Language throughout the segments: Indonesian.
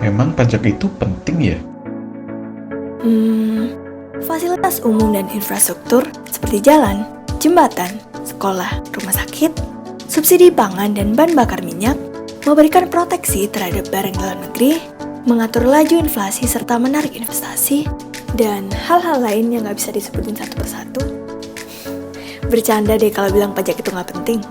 Memang pajak itu penting ya? Fasilitas umum dan infrastruktur seperti jalan, jembatan, sekolah, rumah sakit, subsidi pangan dan bahan bakar minyak, memberikan proteksi terhadap barang dalam negeri, mengatur laju inflasi serta menarik investasi, dan hal-hal lain yang nggak bisa disebutin satu persatu. Bercanda deh kalau bilang pajak itu nggak penting.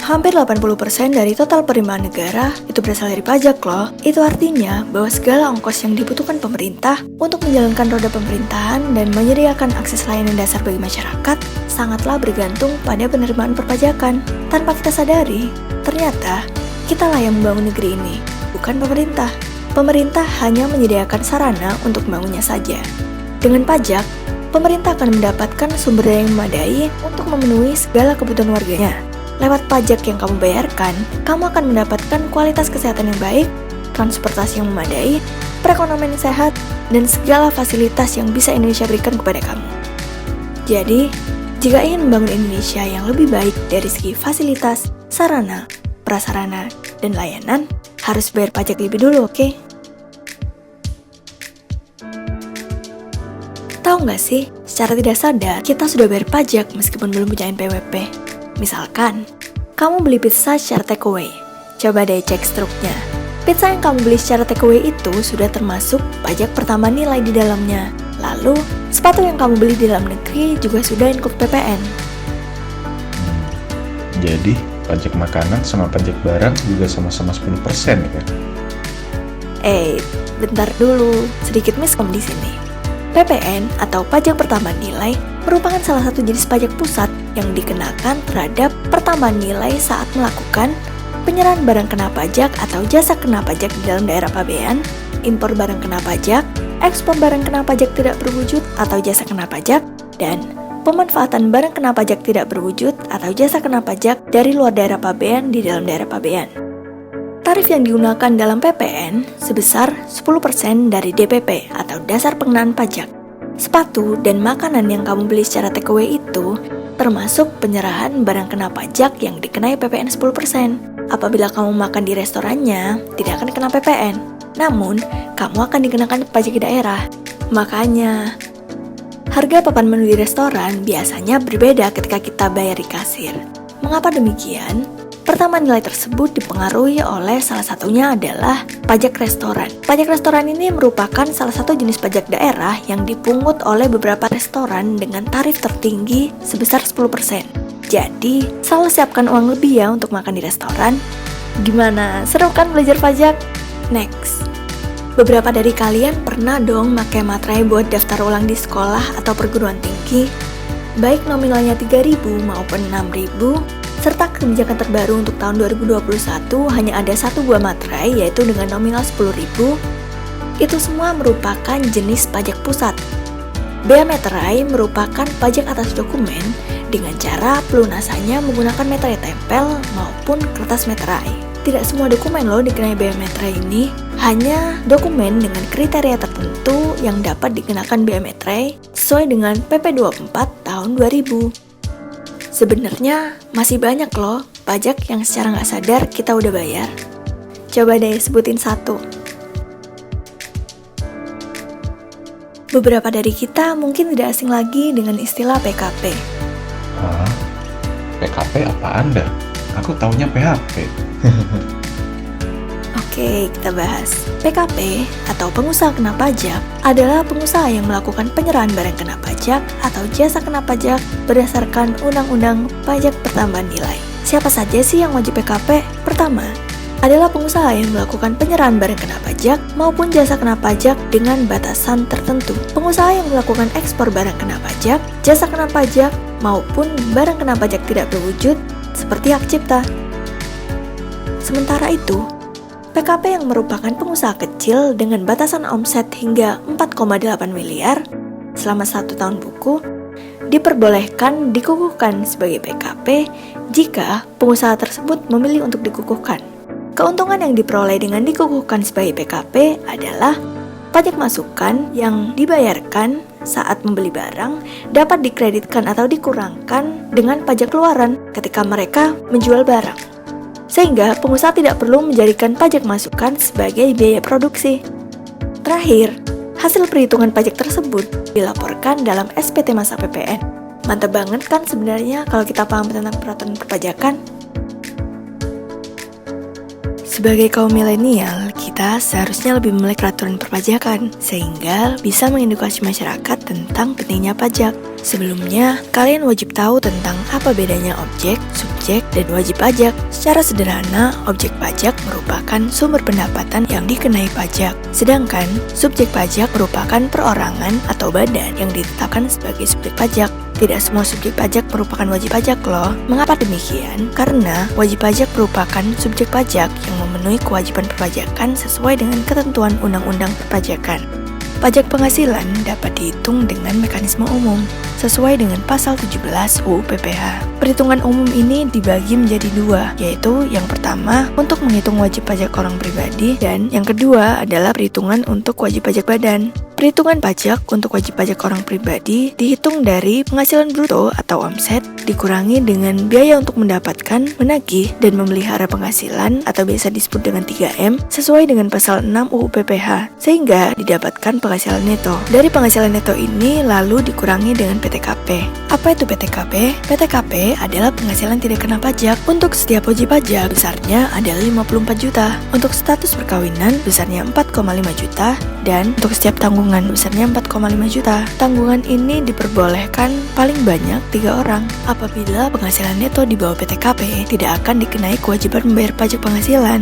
Hampir 80% dari total penerimaan negara itu berasal dari pajak loh. Itu artinya bahwa segala ongkos yang dibutuhkan pemerintah untuk menjalankan roda pemerintahan dan menyediakan akses layanan dasar bagi masyarakat sangatlah bergantung pada penerimaan perpajakan. Tanpa kita sadari, ternyata kitalah yang membangun negeri ini, bukan pemerintah. Pemerintah hanya menyediakan sarana untuk membangunnya saja. Dengan pajak, pemerintah akan mendapatkan sumber daya yang memadai untuk memenuhi segala kebutuhan warganya. Lewat pajak yang kamu bayarkan, kamu akan mendapatkan kualitas kesehatan yang baik, transportasi yang memadai, perekonomian yang sehat, dan segala fasilitas yang bisa Indonesia berikan kepada kamu. Jadi, jika ingin membangun Indonesia yang lebih baik dari segi fasilitas, sarana, prasarana, dan layanan, harus bayar pajak lebih dulu, oke? Tahu nggak sih, secara tidak sadar, kita sudah bayar pajak meskipun belum punya NPWP. Misalkan, kamu beli pizza secara takeaway. Coba deh cek struknya. Pizza yang kamu beli secara takeaway itu sudah termasuk pajak pertambahan nilai di dalamnya. Lalu, sepatu yang kamu beli di dalam negeri juga sudah include PPN. Jadi, pajak makanan sama pajak barang juga sama-sama 10% ya? Bentar dulu, sedikit miskom di sini. PPN atau pajak pertambahan nilai merupakan salah satu jenis pajak pusat yang dikenakan terhadap pertambahan nilai saat melakukan penyerahan barang kena pajak atau jasa kena pajak di dalam daerah pabean, impor barang kena pajak, ekspor barang kena pajak tidak berwujud atau jasa kena pajak, dan pemanfaatan barang kena pajak tidak berwujud atau jasa kena pajak dari luar daerah pabean di dalam daerah pabean. Tarif yang digunakan dalam PPN sebesar 10% dari DPP atau dasar pengenaan pajak. Sepatu dan makanan yang kamu beli secara takeaway itu termasuk penyerahan barang kena pajak yang dikenai PPN 10%. Apabila kamu makan di restorannya, tidak akan kena PPN. Namun, kamu akan dikenakan pajak di daerah. Makanya, harga papan menu di restoran biasanya berbeda ketika kita bayar di kasir. Mengapa demikian? Pertama, nilai tersebut dipengaruhi oleh salah satunya adalah pajak restoran. Pajak restoran ini merupakan salah satu jenis pajak daerah yang dipungut oleh beberapa restoran dengan tarif tertinggi sebesar 10%. Jadi, selalu siapkan uang lebih ya untuk makan di restoran. Gimana? Seru kan belajar pajak? Next. Beberapa dari kalian pernah dong pakai materai buat daftar ulang di sekolah atau perguruan tinggi? Baik nominalnya 3.000 maupun 6.000, serta kebijakan terbaru untuk tahun 2021 hanya ada satu buah materai yaitu dengan nominal 10.000. Itu semua merupakan jenis pajak pusat. Bea materai merupakan pajak atas dokumen dengan cara pelunasannya menggunakan materai tempel maupun kertas materai. Tidak semua dokumen loh dikenai bea materai ini, hanya dokumen dengan kriteria tertentu yang dapat dikenakan bea materai sesuai dengan PP 24 tahun 2000. Sebenarnya masih banyak loh pajak yang secara nggak sadar kita udah bayar. Coba deh sebutin satu. Beberapa dari kita mungkin tidak asing lagi dengan istilah PKP. Hah? PKP apaan dah? Aku taunya PHP. Oke, kita bahas. PKP atau pengusaha kena pajak adalah pengusaha yang melakukan penyerahan barang kena pajak atau jasa kena pajak berdasarkan Undang-Undang Pajak Pertambahan Nilai. Siapa saja sih yang wajib PKP? Pertama, adalah pengusaha yang melakukan penyerahan barang kena pajak maupun jasa kena pajak dengan batasan tertentu. Pengusaha yang melakukan ekspor barang kena pajak, jasa kena pajak, maupun barang kena pajak tidak berwujud seperti hak cipta. Sementara itu, PKP yang merupakan pengusaha kecil dengan batasan omset hingga 4,8 miliar selama 1 tahun buku, diperbolehkan dikukuhkan sebagai PKP jika pengusaha tersebut memilih untuk dikukuhkan. Keuntungan yang diperoleh dengan dikukuhkan sebagai PKP adalah Pajak masukan yang dibayarkan saat membeli barang dapat dikreditkan atau dikurangkan dengan pajak keluaran ketika mereka menjual barang. Sehingga pengusaha tidak perlu menjadikan pajak masukan sebagai biaya produksi. Terakhir, hasil perhitungan pajak tersebut dilaporkan dalam SPT Masa PPN. Mantap banget kan sebenarnya kalau kita paham tentang peraturan perpajakan? Sebagai kaum milenial, kita seharusnya lebih melek peraturan perpajakan sehingga bisa mengedukasi masyarakat tentang pentingnya pajak. Sebelumnya, kalian wajib tahu tentang apa bedanya objek, subjek, dan wajib pajak. Secara sederhana, objek pajak merupakan sumber pendapatan yang dikenai pajak. Sedangkan, subjek pajak merupakan perorangan atau badan yang ditetapkan sebagai subjek pajak. Tidak semua subjek pajak merupakan wajib pajak loh. Mengapa demikian? Karena wajib pajak merupakan subjek pajak yang memenuhi kewajiban perpajakan sesuai dengan ketentuan Undang-Undang Perpajakan. Pajak penghasilan dapat dihitung dengan mekanisme umum sesuai dengan pasal 17 UU PPH. Perhitungan umum ini dibagi menjadi dua, yaitu yang pertama untuk menghitung wajib pajak orang pribadi dan yang kedua adalah perhitungan untuk wajib pajak badan. Perhitungan pajak untuk wajib pajak orang pribadi dihitung dari penghasilan bruto atau omset dikurangi dengan biaya untuk mendapatkan, menagih, dan memelihara penghasilan atau biasa disebut dengan 3M sesuai dengan pasal 6 UU PPH sehingga didapatkan penghasilan neto. Dari penghasilan neto ini lalu dikurangi dengan PTKP. Apa itu PTKP? PTKP adalah penghasilan tidak kena pajak. Untuk setiap wajib pajak besarnya adalah 54 juta. Untuk status perkawinan besarnya 4,5 juta dan untuk setiap tanggungan besarnya 4,5 juta. Tanggungan ini diperbolehkan paling banyak 3 orang. Apabila penghasilan neto di bawah PTKP, tidak akan dikenai kewajiban membayar pajak penghasilan.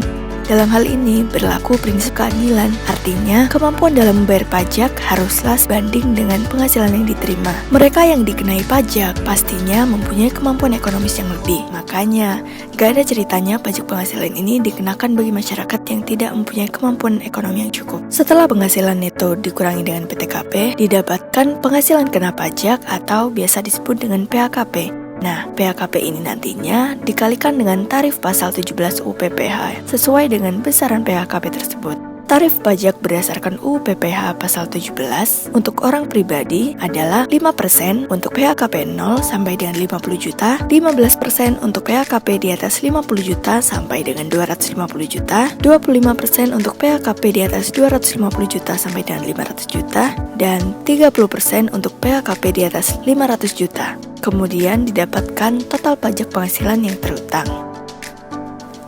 Dalam hal ini berlaku prinsip keadilan, artinya kemampuan dalam membayar pajak haruslah sebanding dengan penghasilan yang diterima. Mereka yang dikenai pajak pastinya mempunyai kemampuan ekonomis yang lebih. Makanya, gak ada ceritanya pajak penghasilan ini dikenakan bagi masyarakat yang tidak mempunyai kemampuan ekonomi yang cukup. Setelah penghasilan neto dikurangi dengan PTKP, didapatkan penghasilan kena pajak atau biasa disebut dengan PHKP. Nah, PHKP ini nantinya dikalikan dengan tarif pasal 17 UU PPH sesuai dengan besaran PHKP tersebut. Tarif pajak berdasarkan UU PPH pasal 17 untuk orang pribadi adalah 5% untuk PHKP 0 sampai dengan 50 juta, 15% untuk PHKP di atas 50 juta sampai dengan 250 juta, 25% untuk PHKP di atas 250 juta sampai dengan 500 juta, dan 30% untuk PHKP di atas 500 juta. Kemudian didapatkan total pajak penghasilan yang terutang.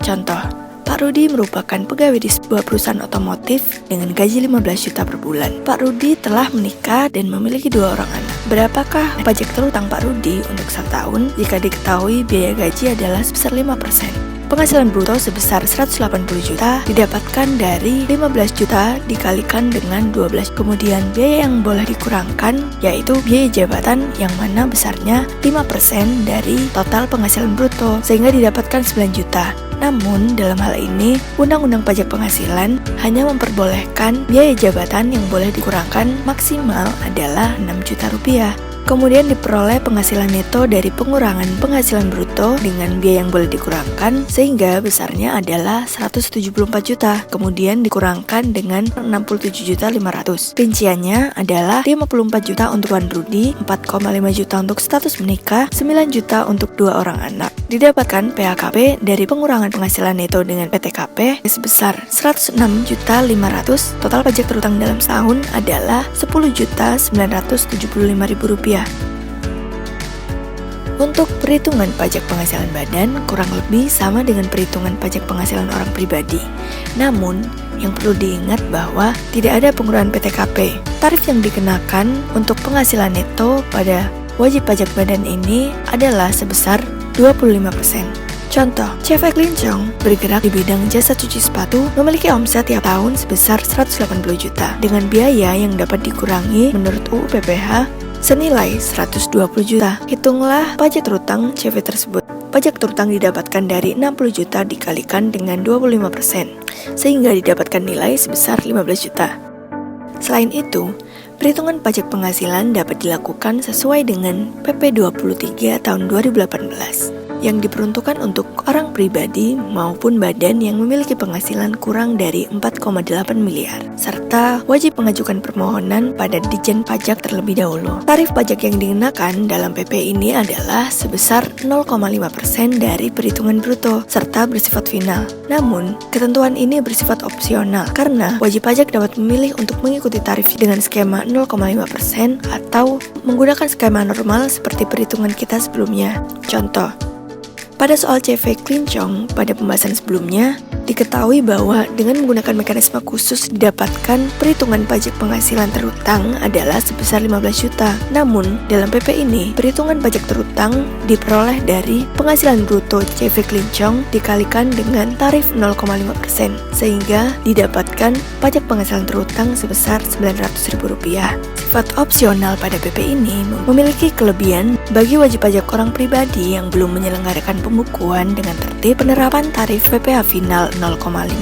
Contoh, Pak Rudi merupakan pegawai di sebuah perusahaan otomotif dengan gaji 15 juta per bulan. Pak Rudi telah menikah dan memiliki 2 orang anak. Berapakah pajak terutang Pak Rudi untuk 1 tahun jika diketahui biaya gaji adalah sebesar 5%? Penghasilan bruto sebesar 180 juta didapatkan dari 15 juta dikalikan dengan 12. Kemudian biaya yang boleh dikurangkan yaitu biaya jabatan yang mana besarnya 5% dari total penghasilan bruto sehingga didapatkan 9 juta. Namun dalam hal ini Undang-Undang Pajak Penghasilan hanya memperbolehkan biaya jabatan yang boleh dikurangkan maksimal adalah 6 juta rupiah. Kemudian diperoleh penghasilan neto dari pengurangan penghasilan bruto dengan biaya yang boleh dikurangkan sehingga besarnya adalah 174 juta. Kemudian dikurangkan dengan 67.500. Rinciannya adalah 54 juta untuk Wan Rudi, 4,5 juta untuk status menikah, 9 juta untuk 2 orang anak. Didapatkan PHKP dari pengurangan penghasilan neto dengan PTKP sebesar 106.500. Total pajak terutang dalam setahun adalah 10.975.000 rupiah. Untuk perhitungan pajak penghasilan badan kurang lebih sama dengan perhitungan pajak penghasilan orang pribadi. Namun, yang perlu diingat bahwa tidak ada pengurangan PTKP. Tarif yang dikenakan untuk penghasilan neto pada wajib pajak badan ini adalah sebesar 25%. Contoh, Chef Eklincong bergerak di bidang jasa cuci sepatu memiliki omset tiap tahun sebesar 180 juta dengan biaya yang dapat dikurangi menurut UU PPH senilai 120 juta. Hitunglah pajak terutang CV tersebut. Pajak terutang didapatkan dari 60 juta dikalikan dengan 25%, sehingga didapatkan nilai sebesar 15 juta. Selain itu, perhitungan pajak penghasilan dapat dilakukan sesuai dengan PP 23 tahun 2018. yang diperuntukkan untuk orang pribadi maupun badan yang memiliki penghasilan kurang dari 4,8 miliar, serta wajib mengajukan permohonan pada Ditjen Pajak terlebih dahulu. Tarif pajak yang dikenakan dalam PP ini adalah sebesar 0,5% dari perhitungan bruto, serta bersifat final. Namun, ketentuan ini bersifat opsional karena wajib pajak dapat memilih untuk mengikuti tarif dengan skema 0,5% atau menggunakan skema normal seperti perhitungan kita sebelumnya. Contoh, pada soal CV Klincong pada pembahasan sebelumnya, diketahui bahwa dengan menggunakan mekanisme khusus didapatkan perhitungan pajak penghasilan terutang adalah sebesar 15 juta. Namun, dalam PP ini, perhitungan pajak terutang diperoleh dari penghasilan bruto CV Klincong dikalikan dengan tarif 0,5%, sehingga didapatkan pajak penghasilan terutang sebesar Rp900.000. Sifat opsional pada PP ini memiliki kelebihan bagi wajib pajak orang pribadi yang belum menyelenggarakan pembukuan dengan tertib. Penerapan tarif PPh final 0,5%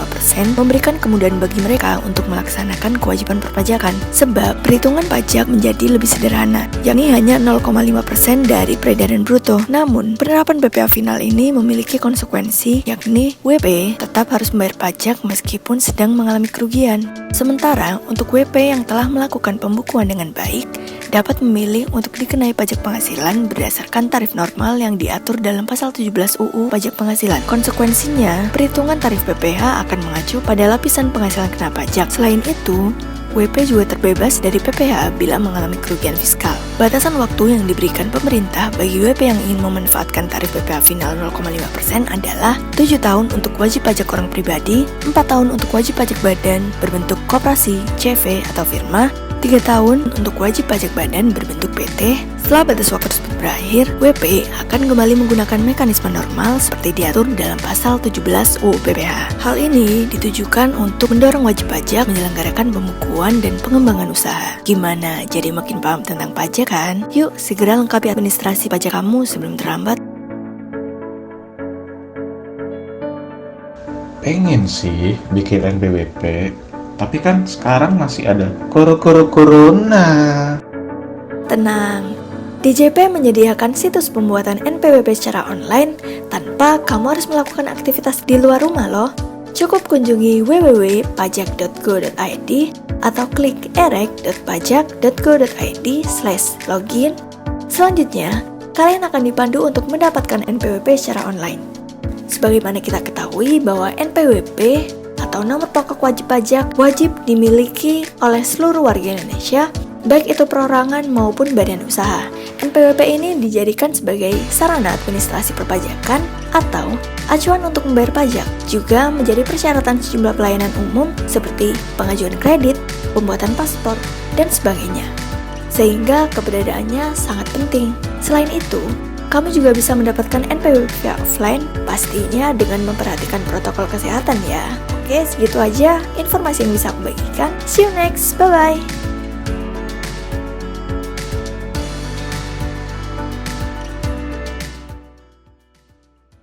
memberikan kemudahan bagi mereka untuk melaksanakan kewajiban perpajakan, sebab perhitungan pajak menjadi lebih sederhana, yakni hanya 0,5% dari peredaran bruto. Namun, penerapan PPh final ini memiliki konsekuensi, yakni WP tetap harus membayar pajak meskipun sedang mengalami kerugian. Sementara, untuk WP yang telah melakukan pembukuan dengan baik, dapat memilih untuk dikenai pajak penghasilan berdasarkan tarif normal yang diatur dalam pasal 17 UU Pajak Penghasilan. Konsekuensinya, perhitungan tarif PPh akan mengacu pada lapisan penghasilan kena pajak. Selain itu, WP juga terbebas dari PPh bila mengalami kerugian fiskal. Batasan waktu yang diberikan pemerintah bagi WP yang ingin memanfaatkan tarif PPh final 0,5% adalah 7 tahun untuk wajib pajak orang pribadi, 4 tahun untuk wajib pajak badan berbentuk koperasi, CV, atau firma, 3 tahun untuk wajib pajak badan berbentuk PT. Setelah batas waktu tersebut berakhir, WP akan kembali menggunakan mekanisme normal seperti diatur dalam pasal 17 UU PPh. Hal ini ditujukan untuk mendorong wajib pajak menyelenggarakan pembukuan dan pengembangan usaha. Gimana? Jadi makin paham tentang pajak kan? Yuk, segera lengkapi administrasi pajak kamu sebelum terlambat. Pengen sih bikin NPWP, tapi kan sekarang masih ada corona. Tenang, DJP menyediakan situs pembuatan NPWP secara online tanpa kamu harus melakukan aktivitas di luar rumah loh. Cukup kunjungi www.pajak.go.id atau klik erek.pajak.go.id/login. Selanjutnya, kalian akan dipandu untuk mendapatkan NPWP secara online. Sebagaimana kita ketahui bahwa NPWP atau nomor pokok wajib pajak wajib dimiliki oleh seluruh warga Indonesia, baik itu perorangan maupun badan usaha. NPWP ini dijadikan sebagai sarana administrasi perpajakan atau acuan untuk membayar pajak, juga menjadi persyaratan sejumlah pelayanan umum seperti pengajuan kredit, pembuatan paspor, dan sebagainya. Sehingga keberadaannya sangat penting. Selain itu, kamu juga bisa mendapatkan NPWP via offline, pastinya dengan memperhatikan protokol kesehatan ya. Oke, segitu aja informasi yang bisa aku bagikan. See you next, bye-bye.